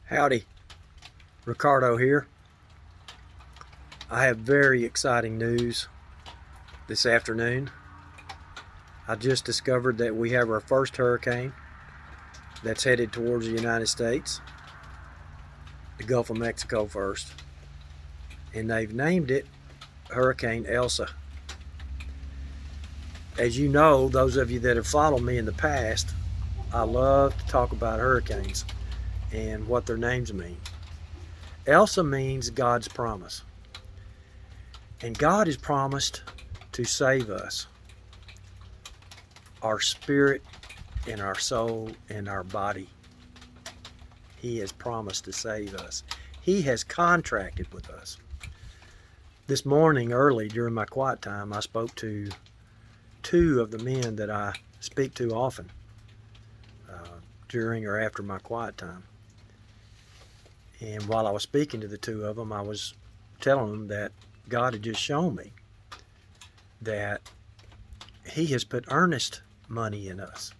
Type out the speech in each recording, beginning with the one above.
Howdy, Ricardo here. I have very exciting news this afternoon. I just discovered that we have our first hurricane that's headed towards the United States, the Gulf of Mexico first, and they've named it Hurricane Elsa. As you know, those of you that have followed me in the past, I love to talk about hurricanes and what their names mean. Elsa means God's promise. And God has promised to save us, our spirit and our soul and our body. He has promised to save us. He has contracted with us. This morning early during my quiet time, I spoke to two of the men that I speak to often during or after my quiet time. And while I was speaking to the two of them, I was telling them that God had just shown me that He has put earnest money in us.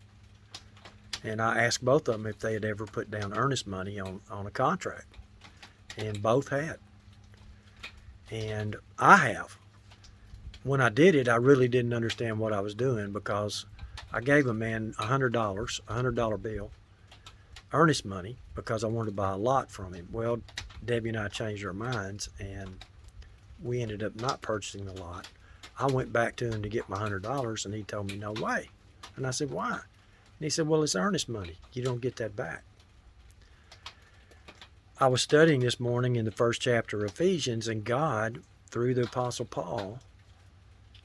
And I asked both of them if they had ever put down earnest money on a contract. And both had. And I have. When I did it, I really didn't understand what I was doing because I gave a man $100, $100 bill, earnest money, because I wanted to buy a lot from him. Well, Debbie and I changed our minds, and we ended up not purchasing the lot. I went back to him to get my $100, and he told me, no way. And I said, why? And he said, well, it's earnest money. You don't get that back. I was studying this morning in the first chapter of Ephesians, and God, through the Apostle Paul,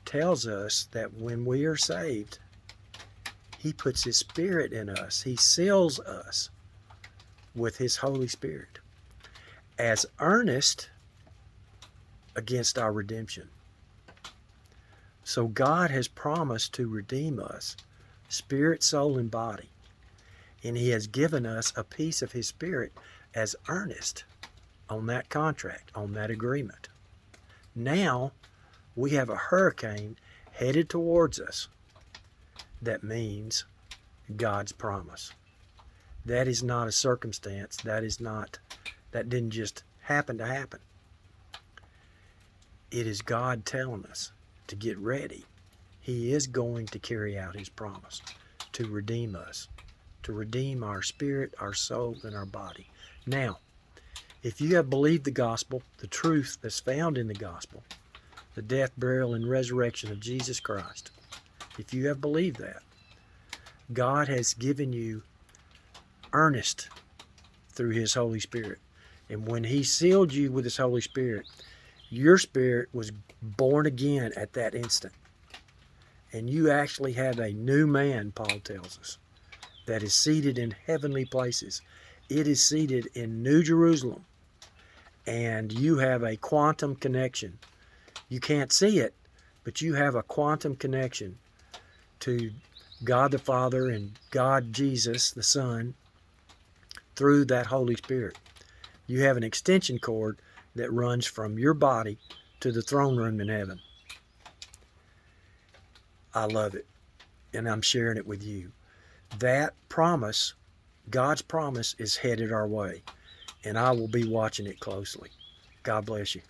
tells us that when we are saved, He puts His Spirit in us. He seals us with His Holy Spirit as earnest against our redemption. So God has promised to redeem us, spirit, soul, and body. And He has given us a piece of His Spirit as earnest on that contract, on that agreement. Now we have a hurricane headed towards us. That means God's promise. That is not a circumstance. That didn't just happen to happen. It is God telling us to get ready. He is going to carry out His promise to redeem us, to redeem our spirit, our soul, and our body. Now, if you have believed the gospel, the truth that's found in the gospel, the death, burial, and resurrection of Jesus Christ, if you have believed that, God has given you earnest through His Holy Spirit. And when He sealed you with His Holy Spirit, your spirit was born again at that instant. And you actually have a new man, Paul tells us, that is seated in heavenly places. It is seated in New Jerusalem. And you have a quantum connection. You can't see it, but you have a quantum connection to God the Father and God Jesus the Son through that Holy Spirit. You have an extension cord that runs from your body to the throne room in heaven. I love it, and I'm sharing it with you. That promise, God's promise, is headed our way, and I will be watching it closely. God bless you.